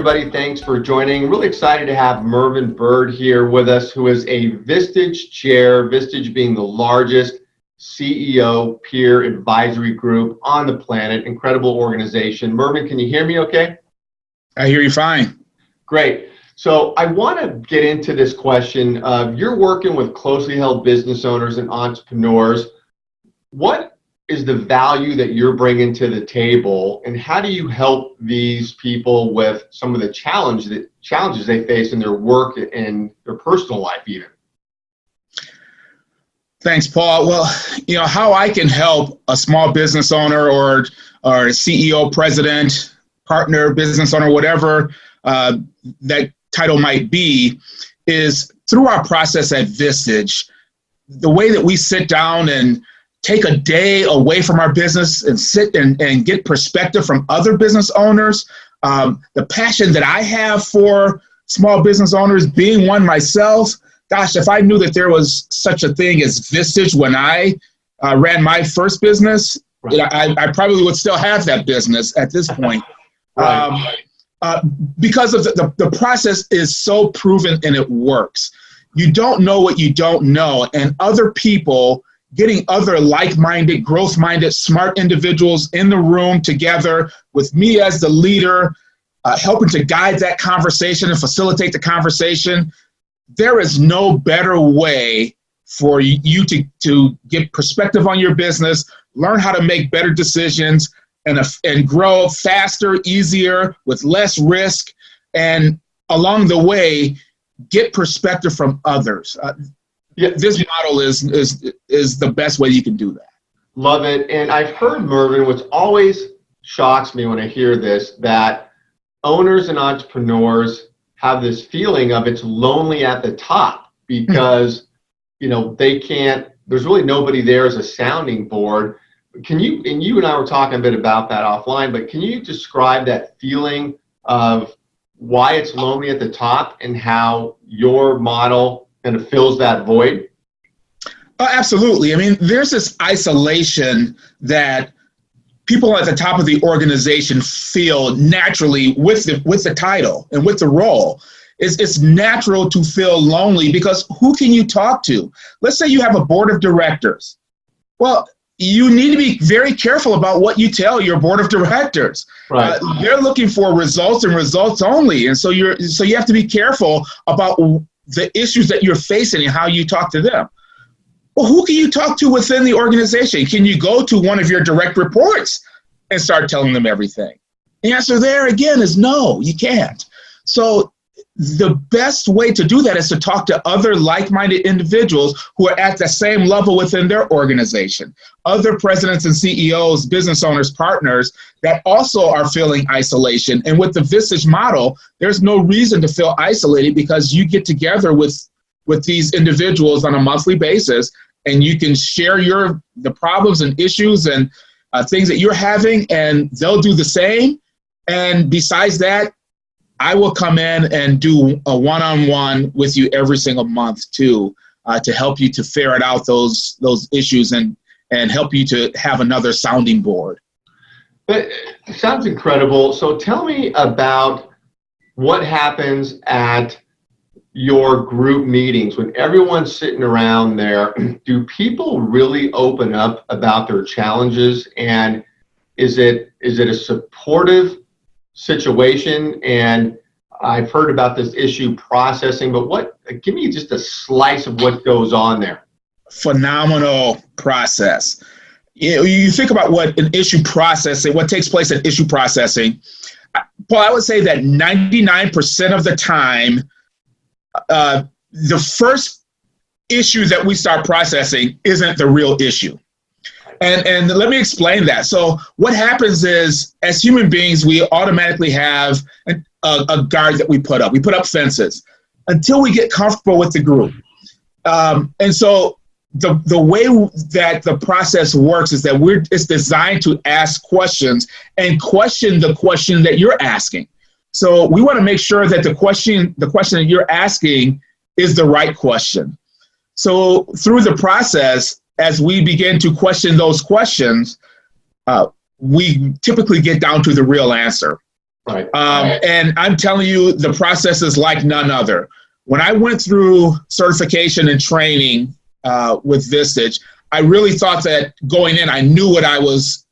everybody. Thanks for joining. Really excited to have Mervyn Bird here with us, who is a Vistage chair, Vistage being the largest CEO peer advisory group on the planet. Incredible organization. Mervyn, can you hear me okay? I hear you fine. Great. So I want to get into this question of you're working with closely held business owners and entrepreneurs. What is the value that you're bringing to the table, and how do you help these people with some of the challenges they face in their work and their personal life even? Thanks, Paul. Well, how I can help a small business owner or CEO, president, partner, business owner, whatever that title might be, is through our process at Vistage. The way that we sit down and take a day away from our business and sit and get perspective from other business owners. The passion that I have for small business owners, being one myself, gosh, if I knew that there was such a thing as Vistage when I ran my first business, right, I probably would still have that business at this point. Right. Because of the process is so proven and it works. You don't know what you don't know, and other people, getting other like-minded, growth-minded, smart individuals in the room together with me as the leader, helping to guide that conversation and facilitate the conversation. There is no better way for you to get perspective on your business, learn how to make better decisions, and grow faster, easier, with less risk, and along the way, get perspective from others. This model is the best way you can do that. Love it. And I've heard, Mervyn, which always shocks me when I hear this, that owners and entrepreneurs have this feeling of it's lonely at the top because, they can't, there's really nobody there as a sounding board. Can you, and you and I were talking a bit about that offline, but can you describe that feeling of why it's lonely at the top and how your model kind of fills that void? Oh, absolutely. I mean, there's this isolation that people at the top of the organization feel naturally with the title and with the role. It's natural to feel lonely because who can you talk to? Let's say you have a board of directors. Well, you need to be very careful about what you tell your board of directors. Right. They're looking for results and results only, and so you have to be careful about the issues that you're facing and how you talk to them. Well, who can you talk to within the organization? Can you go to one of your direct reports and start telling them everything? The answer there again is no, you can't. So the best way to do that is to talk to other like-minded individuals who are at the same level within their organization, other presidents and CEOs, business owners, partners that also are feeling isolation. And with the Vistage model, there's no reason to feel isolated because you get together with these individuals on a monthly basis and you can share the problems and issues and things that you're having, and they'll do the same. And besides that, I will come in and do a one-on-one with you every single month too, to help you to ferret out those issues and help you to have another sounding board. It sounds incredible. So tell me about what happens at your group meetings when everyone's sitting around there. Do people really open up about their challenges, and is it a supportive situation? And I've heard about this issue processing, but give me just a slice of what goes on there. Phenomenal process. You think about what an issue processing, what takes place in issue processing. Paul, I would say that 99% of the time, the first issue that we start processing isn't the real issue. And let me explain that. So what happens is, as human beings, we automatically have a guard that we put up. We put up fences until we get comfortable with the group. And so the way that the process works is that it's designed to ask questions and question the question that you're asking. So we want to make sure that the question that you're asking is the right question. So through the process, as we begin to question those questions, we typically get down to the real answer. Right. And I'm telling you, the process is like none other. When I went through certification and training with Vistage, I really thought that going in, I knew what I was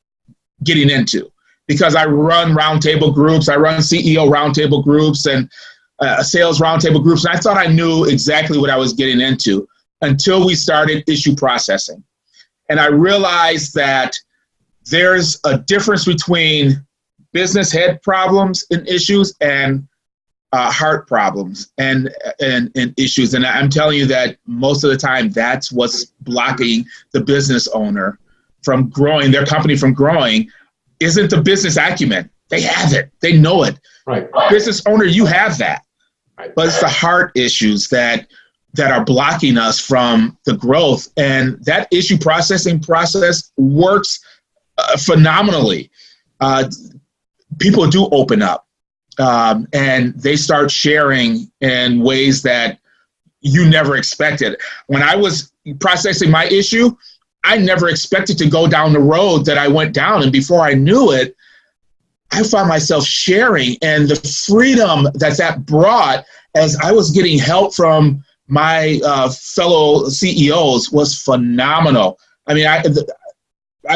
getting into because I run roundtable groups, I run CEO roundtable groups and sales roundtable groups. And I thought I knew exactly what I was getting into until we started issue processing. And I realized that there's a difference between business head problems and issues and heart problems and issues. And I'm telling you that most of the time, that's what's blocking the business owner from growing, their company from growing, isn't the business acumen. They have it. They know it. Right. Business owner, you have that. Right. But it's the heart issues that are blocking us from the growth. And that issue processing process works phenomenally. People do open up. And they start sharing in ways that you never expected. When I was processing my issue, I never expected to go down the road that I went down. And before I knew it, I found myself sharing, and the freedom that brought as I was getting help from my fellow CEOs was phenomenal. I mean, I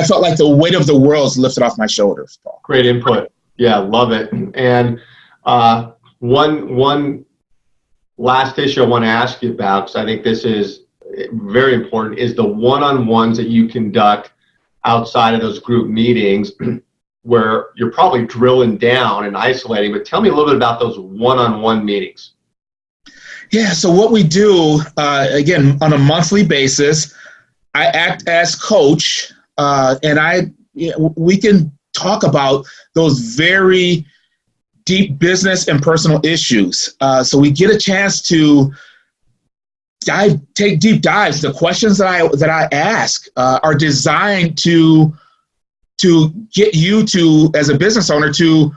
felt like the weight of the world was lifted off my shoulders, Paul. Great input. Yeah, love it. And one last issue I want to ask you about, because I think this is very important, is the one-on-ones that you conduct outside of those group meetings where you're probably drilling down and isolating. But tell me a little bit about those one-on-one meetings. Yeah, so what we do, again, on a monthly basis, I act as coach, and we can talk about those very deep business and personal issues. So we get a chance to take deep dives. The questions that I ask are designed to get you to, as a business owner, to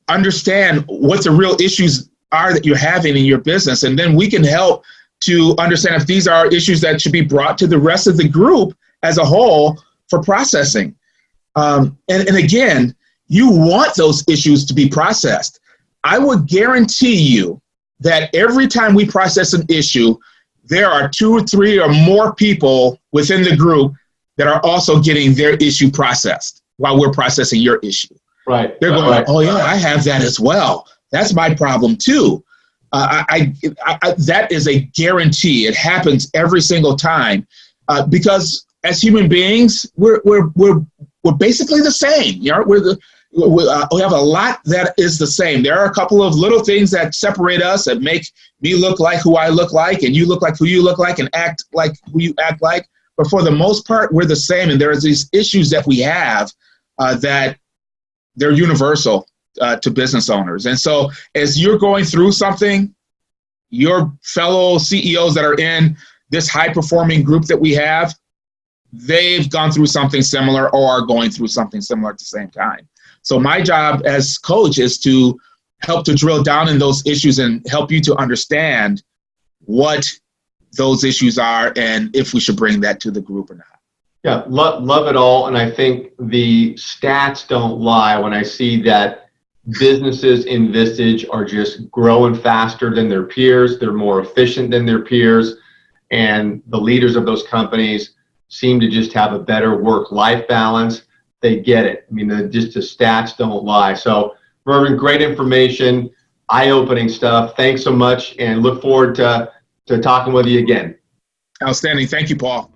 understand what the real issues are that you're having in your business. And then we can help to understand if these are issues that should be brought to the rest of the group as a whole for processing. And again, you want those issues to be processed. I would guarantee you that every time we process an issue, there are 2 or 3 or more people within the group that are also getting their issue processed while we're processing your issue. Right. They're going, oh yeah, I have that as well. That's my problem too. That is a guarantee. It happens every single time because as human beings, we're basically the same. You know, we have a lot that is the same. There are a couple of little things that separate us, that make me look like who I look like, and you look like who you look like, and act like who you act like. But for the most part, we're the same. And there's these issues that we have that they're universal to business owners. And so as you're going through something, your fellow CEOs that are in this high-performing group that we have, they've gone through something similar or are going through something similar at the same time. So my job as coach is to help to drill down in those issues and help you to understand what those issues are and if we should bring that to the group or not. Yeah, love it all. And I think the stats don't lie when I see that businesses in Vistage are just growing faster than their peers. They're more efficient than their peers. And the leaders of those companies seem to just have a better work-life balance. They get it. I mean, just the stats don't lie. So, Mervyn, great information, eye-opening stuff. Thanks so much, and look forward to talking with you again. Outstanding. Thank you, Paul.